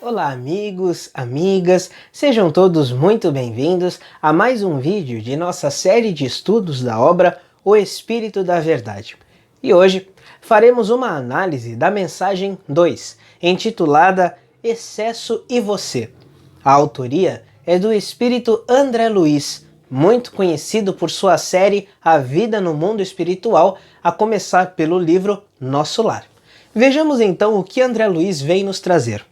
Olá amigos, amigas, sejam todos muito bem-vindos a mais um vídeo de nossa série de estudos da obra O Espírito da Verdade. E hoje faremos uma análise da mensagem 2, intitulada Excesso e Você. A autoria é do espírito André Luiz, muito conhecido por sua série A Vida no Mundo Espiritual, a começar pelo livro Nosso Lar. Vejamos então o que André Luiz vem nos trazer.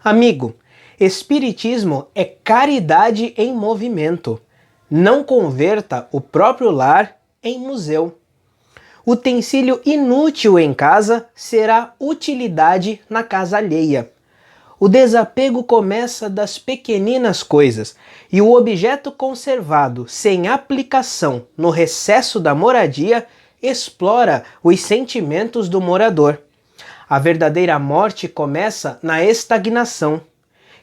Amigo, espiritismo é caridade em movimento. Não converta o próprio lar em museu. Utensílio inútil em casa será utilidade na casa alheia. O desapego começa das pequeninas coisas e o objeto conservado sem aplicação no recesso da moradia explora os sentimentos do morador. A verdadeira morte começa na estagnação.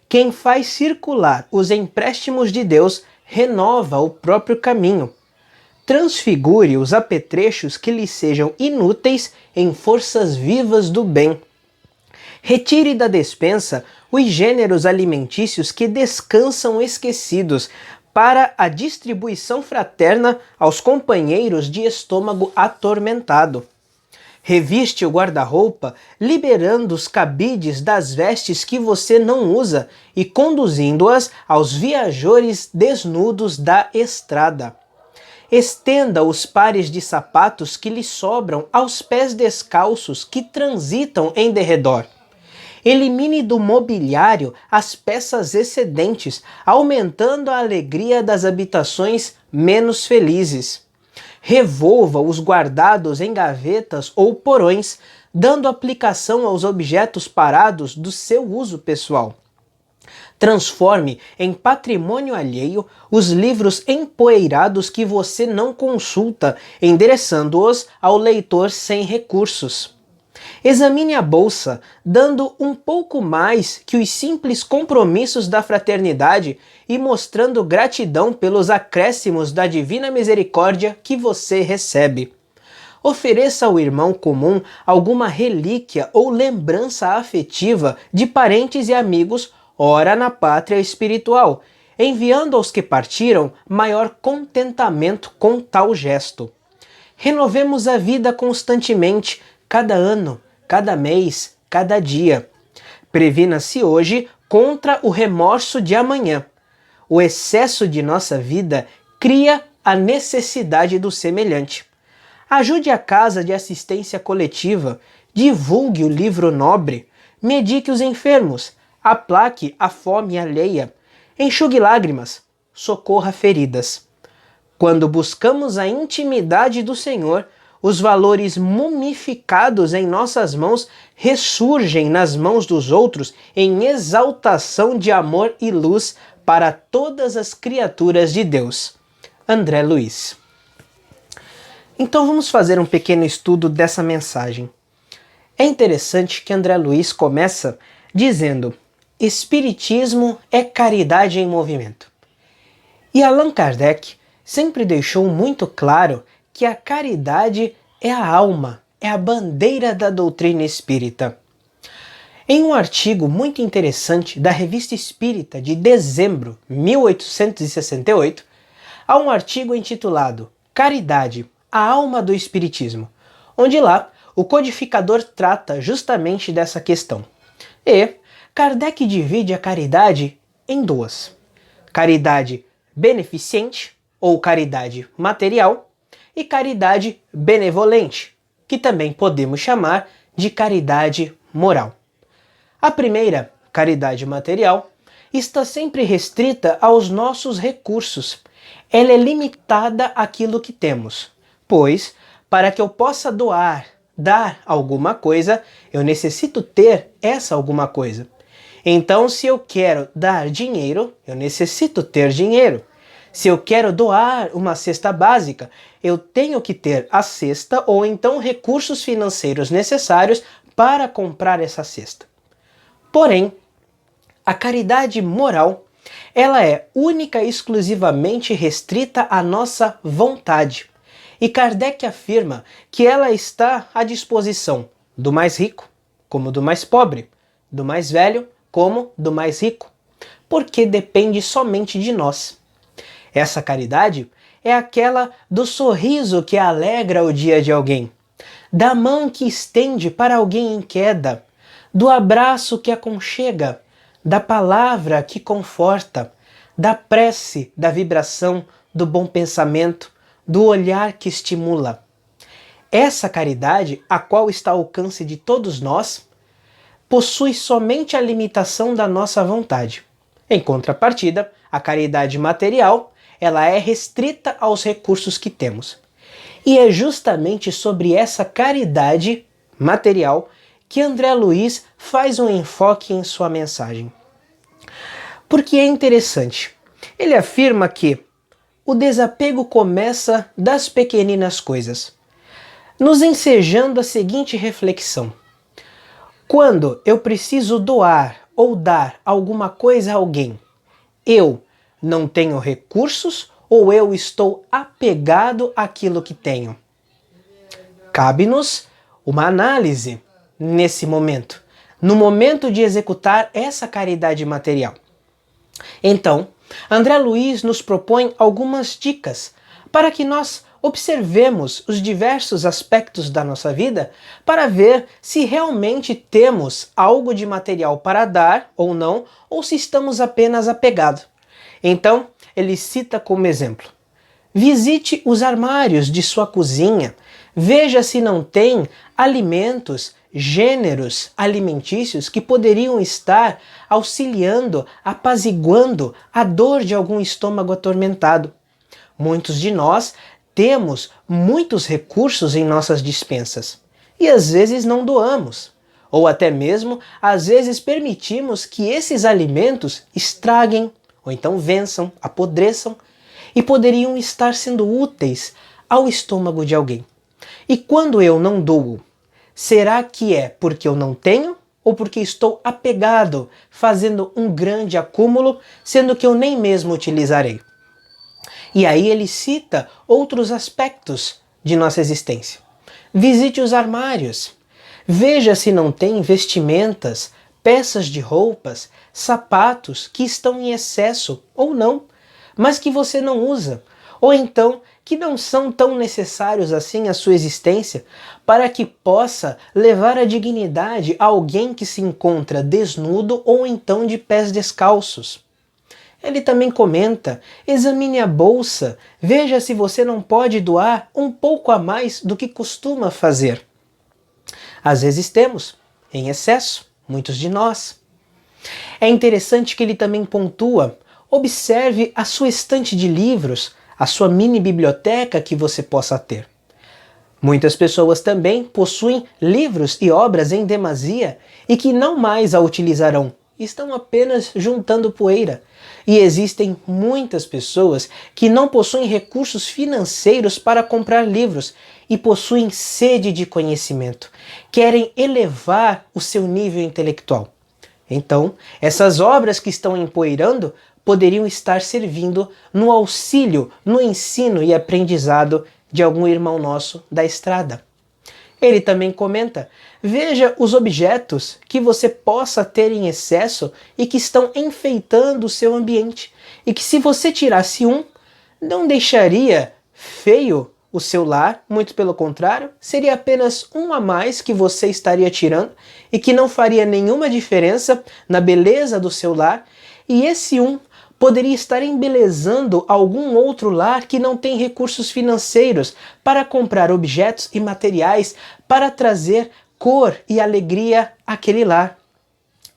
Quem faz circular os empréstimos de Deus renova o próprio caminho. Transfigure os apetrechos que lhe sejam inúteis em forças vivas do bem. Retire da despensa os gêneros alimentícios que descansam esquecidos para a distribuição fraterna aos companheiros de estômago atormentado. Reviste o guarda-roupa, liberando os cabides das vestes que você não usa e conduzindo-as aos viajores desnudos da estrada. Estenda os pares de sapatos que lhe sobram aos pés descalços que transitam em derredor. Elimine do mobiliário as peças excedentes, aumentando a alegria das habitações menos felizes. Revolva os guardados em gavetas ou porões, dando aplicação aos objetos parados do seu uso pessoal. Transforme em patrimônio alheio os livros empoeirados que você não consulta, endereçando-os ao leitor sem recursos. Examine a bolsa, dando um pouco mais que os simples compromissos da fraternidade e mostrando gratidão pelos acréscimos da divina misericórdia que você recebe. Ofereça ao irmão comum alguma relíquia ou lembrança afetiva de parentes e amigos, ora na pátria espiritual, enviando aos que partiram maior contentamento com tal gesto. Renovemos a vida constantemente, cada ano, cada mês, cada dia. Previna-se hoje contra o remorso de amanhã. O excesso de nossa vida cria a necessidade do semelhante. Ajude a casa de assistência coletiva, divulgue o livro nobre, medique os enfermos, aplaque a fome alheia, enxugue lágrimas, socorra feridas. Quando buscamos a intimidade do Senhor, os valores mumificados em nossas mãos ressurgem nas mãos dos outros em exaltação de amor e luz para todas as criaturas de Deus. André Luiz. Então vamos fazer um pequeno estudo dessa mensagem. É interessante que André Luiz começa dizendo: Espiritismo é caridade em movimento. E Allan Kardec sempre deixou muito claro que a caridade é a alma, é a bandeira da doutrina espírita. Em um artigo muito interessante da Revista Espírita de dezembro de 1868, há um artigo intitulado Caridade, a alma do Espiritismo, onde lá o codificador trata justamente dessa questão. E Kardec divide a caridade em duas: caridade beneficente, ou caridade material, e caridade benevolente, que também podemos chamar de caridade moral. A primeira, caridade material, está sempre restrita aos nossos recursos. Ela é limitada àquilo que temos, pois, para que eu possa dar alguma coisa, eu necessito ter essa alguma coisa. Então, se eu quero dar dinheiro, eu necessito ter dinheiro. Se eu quero doar uma cesta básica, eu tenho que ter a cesta ou então recursos financeiros necessários para comprar essa cesta. Porém, a caridade moral, ela é única e exclusivamente restrita à nossa vontade. E Kardec afirma que ela está à disposição do mais rico, como do mais pobre, do mais velho, como do mais rico, porque depende somente de nós. Essa caridade é aquela do sorriso que alegra o dia de alguém, da mão que estende para alguém em queda, do abraço que aconchega, da palavra que conforta, da prece, da vibração, do bom pensamento, do olhar que estimula. Essa caridade, a qual está ao alcance de todos nós, possui somente a limitação da nossa vontade. Em contrapartida, a caridade material, ela é restrita aos recursos que temos. E é justamente sobre essa caridade material que André Luiz faz um enfoque em sua mensagem. Porque é interessante. Ele afirma que o desapego começa das pequeninas coisas, nos ensejando a seguinte reflexão: quando eu preciso doar ou dar alguma coisa a alguém, eu não tenho recursos ou eu estou apegado àquilo que tenho? Cabe-nos uma análise nesse momento, no momento de executar essa caridade material. Então, André Luiz nos propõe algumas dicas para que nós observemos os diversos aspectos da nossa vida para ver se realmente temos algo de material para dar ou não, ou se estamos apenas apegados. Então, ele cita como exemplo: visite os armários de sua cozinha, veja se não tem alimentos, gêneros alimentícios que poderiam estar auxiliando, apaziguando a dor de algum estômago atormentado. Muitos de nós temos muitos recursos em nossas despensas e às vezes não doamos, ou até mesmo às vezes permitimos que esses alimentos estraguem ou então vençam, apodreçam e poderiam estar sendo úteis ao estômago de alguém. E quando eu não dou, será que é porque eu não tenho ou porque estou apegado, fazendo um grande acúmulo, sendo que eu nem mesmo utilizarei? E aí ele cita outros aspectos de nossa existência. Visite os armários. Veja se não tem vestimentas, peças de roupas, sapatos que estão em excesso ou não, mas que você não usa, ou então que não são tão necessários assim à sua existência para que possa levar a dignidade a alguém que se encontra desnudo ou então de pés descalços. Ele também comenta: examine a bolsa, veja se você não pode doar um pouco a mais do que costuma fazer. Às vezes temos, em excesso, muitos de nós. É interessante que ele também pontua: observe a sua estante de livros, a sua mini biblioteca que você possa ter. Muitas pessoas também possuem livros e obras em demasia e que não mais a utilizarão, estão apenas juntando poeira. E existem muitas pessoas que não possuem recursos financeiros para comprar livros e possuem sede de conhecimento, querem elevar o seu nível intelectual. Então, essas obras que estão empoeirando poderiam estar servindo no auxílio, no ensino e aprendizado de algum irmão nosso da estrada. Ele também comenta: veja os objetos que você possa ter em excesso e que estão enfeitando o seu ambiente, e que se você tirasse um, não deixaria feio o seu lar, muito pelo contrário, seria apenas um a mais que você estaria tirando e que não faria nenhuma diferença na beleza do seu lar, e esse um poderia estar embelezando algum outro lar que não tem recursos financeiros para comprar objetos e materiais para trazer cor e alegria àquele lar.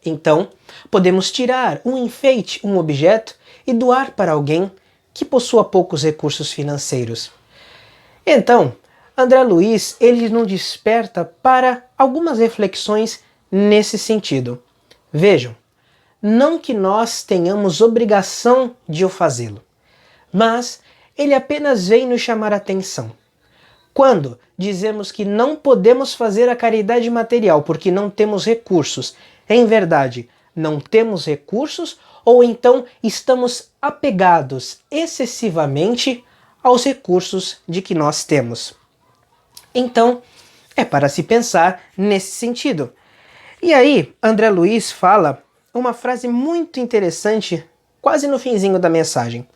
Então, podemos tirar um enfeite, um objeto, e doar para alguém que possua poucos recursos financeiros. Então, André Luiz, ele nos desperta para algumas reflexões nesse sentido. Vejam, não que nós tenhamos obrigação de o fazê-lo, mas ele apenas vem nos chamar a atenção. Quando dizemos que não podemos fazer a caridade material porque não temos recursos, em verdade, não temos recursos ou então estamos apegados excessivamente aos recursos de que nós temos. Então, é para se pensar nesse sentido. E aí, André Luiz fala uma frase muito interessante, quase no finzinho da mensagem.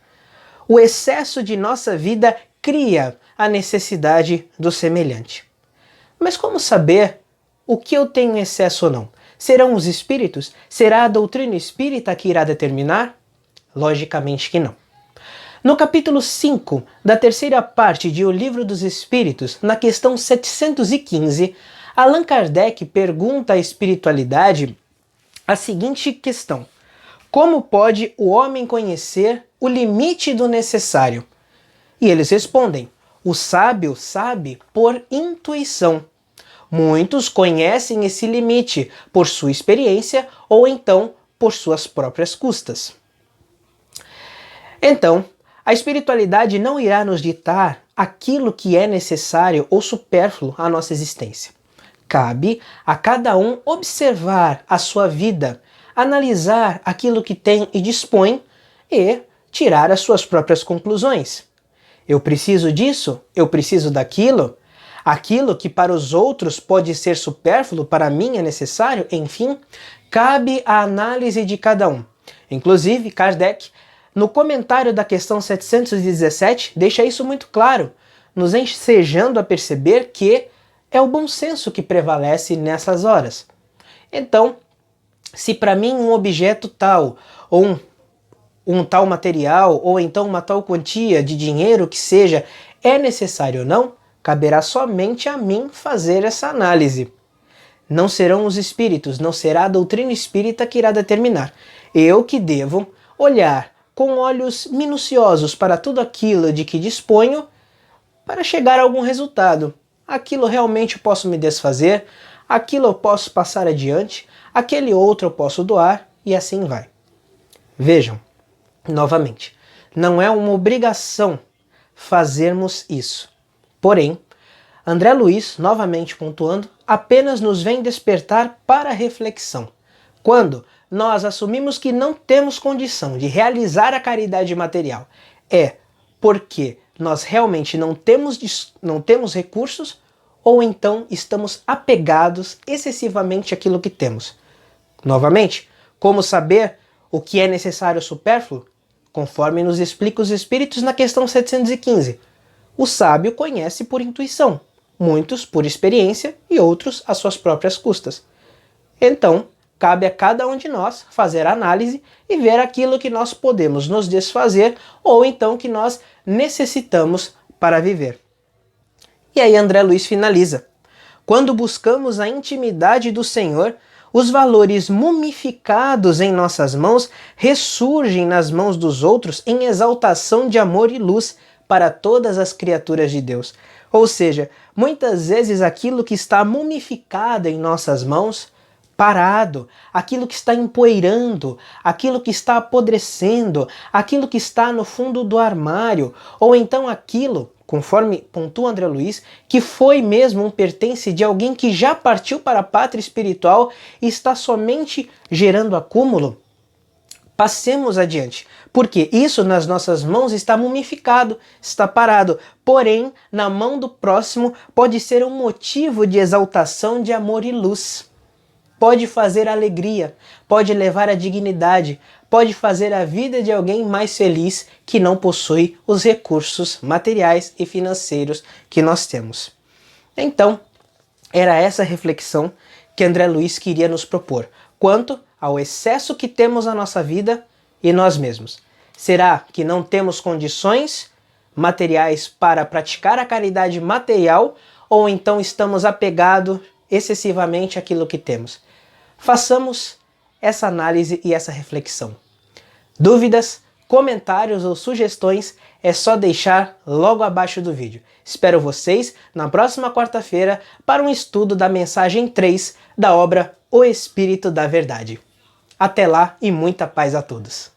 O excesso de nossa vida cria a necessidade do semelhante. Mas como saber o que eu tenho em excesso ou não? Serão os espíritos? Será a doutrina espírita que irá determinar? Logicamente que não. No capítulo 5 da terceira parte de O Livro dos Espíritos, na questão 715, Allan Kardec pergunta à espiritualidade a seguinte questão: como pode o homem conhecer o limite do necessário? E eles respondem: o sábio sabe por intuição. Muitos conhecem esse limite por sua experiência ou então por suas próprias custas. Então, a espiritualidade não irá nos ditar aquilo que é necessário ou supérfluo à nossa existência. Cabe a cada um observar a sua vida, analisar aquilo que tem e dispõe e tirar as suas próprias conclusões. Eu preciso disso? Eu preciso daquilo? Aquilo que para os outros pode ser supérfluo, para mim é necessário? Enfim, cabe a análise de cada um. Inclusive, Kardec, no comentário da questão 717, deixa isso muito claro, nos ensejando a perceber que é o bom senso que prevalece nessas horas. Então, se para mim um objeto tal, ou um tal material, ou então uma tal quantia de dinheiro que seja, é necessário ou não, caberá somente a mim fazer essa análise. Não serão os espíritos, não será a doutrina espírita que irá determinar. Eu que devo olhar com olhos minuciosos para tudo aquilo de que disponho para chegar a algum resultado. Aquilo realmente eu posso me desfazer, aquilo eu posso passar adiante, aquele outro eu posso doar e assim vai. Vejam, novamente, não é uma obrigação fazermos isso. Porém, André Luiz, novamente pontuando, apenas nos vem despertar para a reflexão. Quando nós assumimos que não temos condição de realizar a caridade material, é porque nós realmente não temos recursos ou então estamos apegados excessivamente àquilo que temos. Novamente, como saber o que é necessário supérfluo? Conforme nos explica os Espíritos na questão 715. O sábio conhece por intuição, muitos por experiência e outros às suas próprias custas. Então, cabe a cada um de nós fazer a análise e ver aquilo que nós podemos nos desfazer ou então que nós necessitamos para viver. E aí André Luiz finaliza: quando buscamos a intimidade do Senhor, os valores mumificados em nossas mãos ressurgem nas mãos dos outros em exaltação de amor e luz para todas as criaturas de Deus. Ou seja, muitas vezes aquilo que está mumificado em nossas mãos, parado, aquilo que está empoeirando, aquilo que está apodrecendo, aquilo que está no fundo do armário, ou então aquilo, conforme pontua André Luiz, que foi mesmo um pertence de alguém que já partiu para a pátria espiritual e está somente gerando acúmulo, passemos adiante, porque isso nas nossas mãos está mumificado, está parado, porém na mão do próximo pode ser um motivo de exaltação de amor e luz. Pode fazer alegria, pode levar a dignidade, pode fazer a vida de alguém mais feliz que não possui os recursos materiais e financeiros que nós temos. Então, era essa reflexão que André Luiz queria nos propor, quanto ao excesso que temos na nossa vida e nós mesmos. Será que não temos condições materiais para praticar a caridade material ou então estamos apegados excessivamente àquilo que temos? Façamos essa análise e essa reflexão. Dúvidas, comentários ou sugestões é só deixar logo abaixo do vídeo. Espero vocês na próxima quarta-feira para um estudo da mensagem 3 da obra O Espírito da Verdade. Até lá e muita paz a todos.